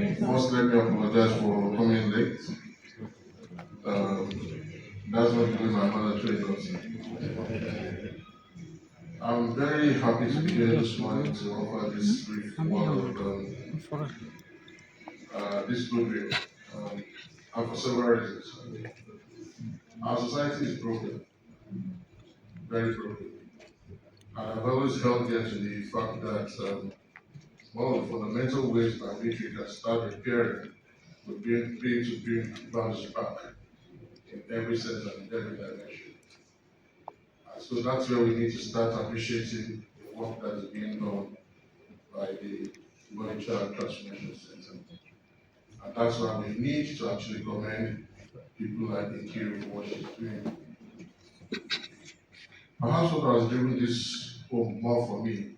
First, let me apologize for coming late. That's not the way my mother trained us. I'm very happy to be here this morning to offer this brief word on this program, and for several reasons. Our society is broken, very broken, and I've always held dear to the fact that one of the fundamental ways by which we can start repairing would be to bring values back in every sense and in every dimension. So that's where we need to start appreciating the work that is being done by the Monetary Transformation Center. And that's why we need to actually commend people like Ikiru for what she's doing. Perhaps what has driven this home more for me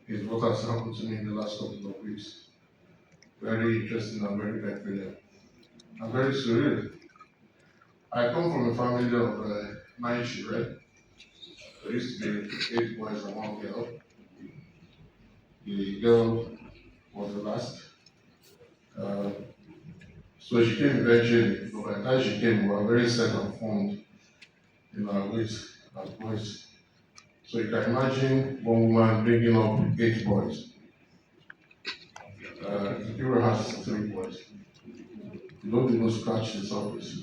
is what has happened to me in the last couple of weeks. Very interesting and very peculiar and very surreal. I come from a family of 9 children. There used to be 8 boys and 1 girl. The girl was the last. Uh, so she came eventually, but by the time she came, we were very set and formed in our ways as boys. So you can imagine one woman bringing up 8 boys. Hero has 3 boys. You don't even scratch the surface,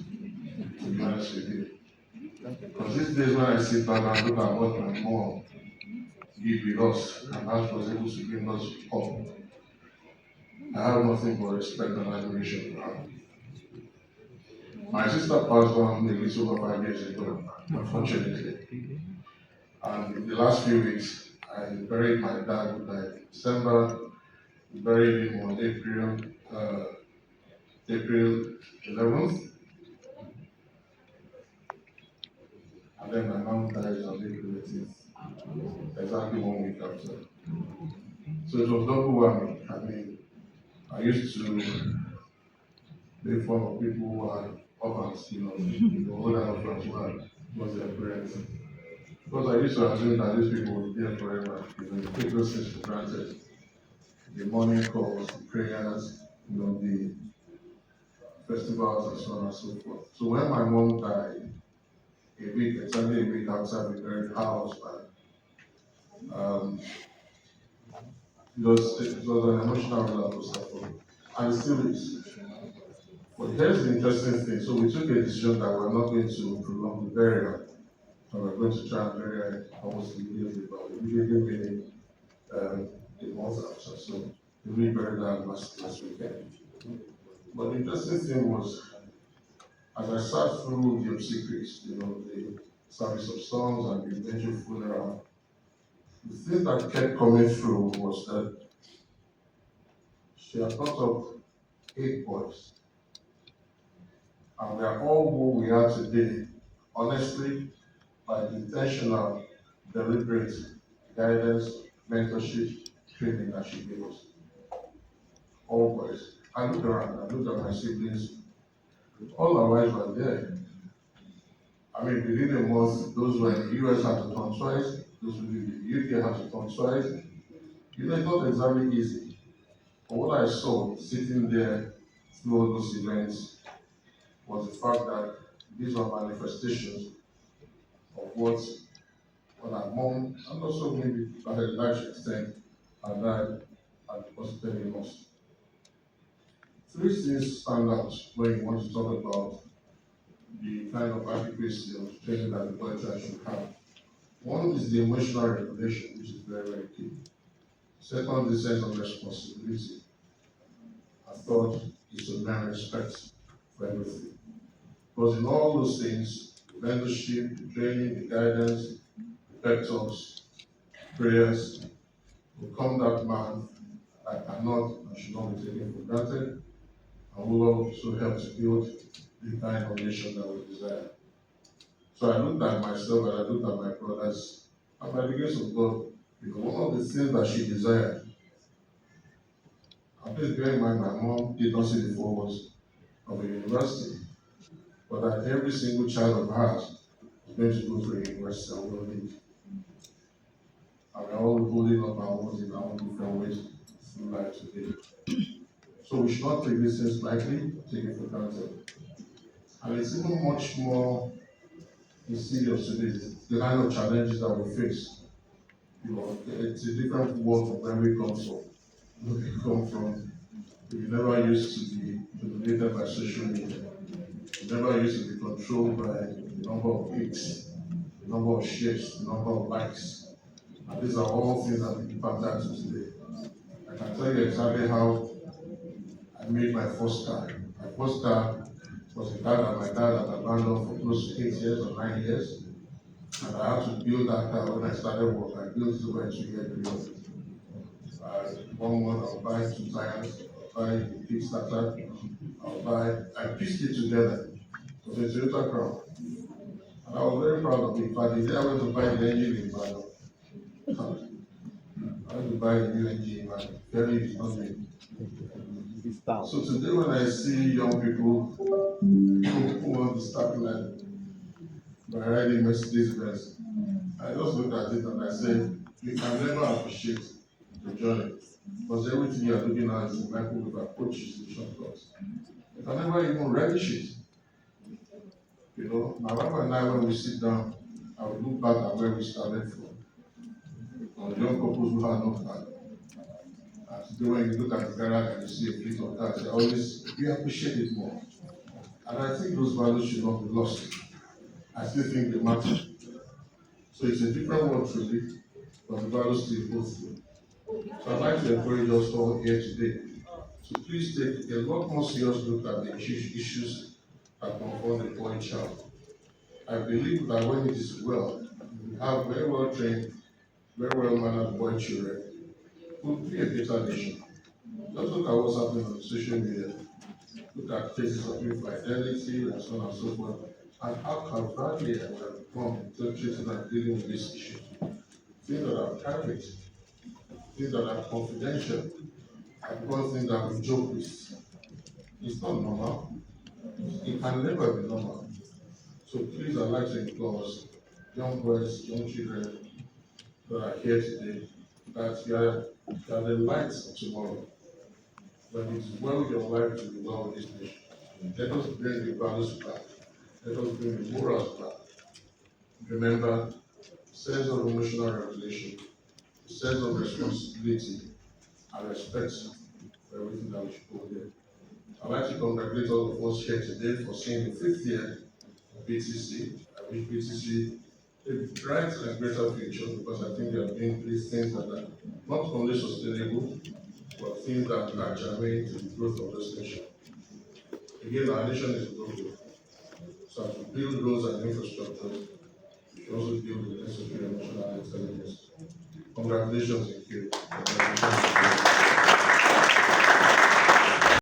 to be honest with you. Because these days when I sit back and look at what my mom did with us and how she was able to bring us up, I have nothing but respect and admiration for her. My sister passed on a little over 5 years ago, unfortunately. And in the last few weeks, I buried my dad who died in December. We buried him on April 11th. And then my mom died on April 18th, exactly 1 week after. So it was double whammy. I mean, I used to make fun of people who are orphans, the older orphans who are lost their parents. Because I used to assume that these people would be there forever. You take those things for granted. The morning calls, the prayers, the festivals and so on and so forth. So when my mom died, exactly a week after we buried her husband, um, it was an emotional roller coaster for me. And it still is. But here's the interesting thing. So we took a decision that we're not going to prolong the burial. And we're going to try and bury her almost immediately, but immediately meaning a month after. So we buried her last weekend. But the interesting thing was, as I sat through the obsequies, the service of songs and the eventual funeral, the thing that kept coming through was that she had thought of 8 boys, and we are all who we are today, honestly, by the intentional, deliberate guidance, mentorship, training that she gave us. All boys. I looked around, I looked at my siblings, all our wives were there. I mean, within a month, those who were in the US had to turn twice, those who in the UK had to turn twice. It's not exactly easy. But what I saw sitting there through all those events was the fact that these were manifestations of what our mom, and also maybe to a large extent, our dad had deposited in us. Three things stand out when you want to talk about the kind of adequacy of training that the culture should have. One is the emotional regulation, which is very, very key. Second, the sense of responsibility. I thought is to learn respect for everything. Because in all those things, the mentorship, the training, the guidance, the pep talks, prayers, will come that man that cannot and should not be taken for granted, and will also help to build the kind of nation that we desire. So I looked at myself and I looked at my brothers, and by the grace of God, one of the things that she desired, and please bear in mind my mom did not see the forwards of a university, but that every single child of hers is going to go through a university and will need. And we're all holding up our own in our own different ways through life today. So we should not take these things lightly, take it for granted. And it's even much more insidious today, the kind of challenges that we face. You know, it's a different world from where we come from. Where we come from, we never used to be dominated by social media. We never used to be controlled by the number of clicks, the number of shares, the number of likes. And these are all things that we factor to today. I can tell you exactly how I made my first car. My first car was a car that my dad had abandoned for close to 8 years or 9 years. And I had to build that car when I started work. I built it over a 2-year period. 1 month I'll buy 2 tires, I'll buy a Kickstarter, I pieced it together. It was a Toyota Crown. And I was very proud of it. But the day I went to buy the engine in Ibadan, I went to buy a new engine in Ibadan. Very did not make. So today when I see young people who want to start life by riding Mercedes Benz, I just looked at it and I said, you can never appreciate the journey. Because everything you are looking at is a microwave approach, is the shortcuts. You can never even relish it. You know, my wife and I, when we sit down, I will look back at where we started from. On young couples who had no car. And today when you look at the garage and you see a fleet of cars, you appreciate it more. And I think those values should not be lost. I still think they matter. So it's a different world truly, but the values still hold true. So I'd like to encourage us all here today to please take a lot more serious look at the issues that confront the boy child. I believe that when it is well, we have very well trained, very well mannered boy children who will be a better nation. Just look at what's happening on social media. Look at cases of infidelity and so on and so forth. And how badly I have become interested in dealing with this issue. Things that are private, things that are confidential, and one thing that we joke with. It's not normal. It can never be normal. So please, I'd like to implore us, young boys, young children that are here today, that you are the lights of tomorrow. When it is well with your life to be well with this nation. Let us bring the values back. Let us bring the morals back. Remember, sense of emotional regulation, sense of responsibility, and respect for everything that we should hold here. I'd like to congratulate all of us here today for seeing the 5th year of BTC. I wish BTC a bright and greater future because I think they are doing these things that are not only sustainable, but things that are germane to the growth of this nation. Again, our nation is global. So as we build roads and infrastructure, we should also build the necessary emotional intelligence. Congratulations, thank you.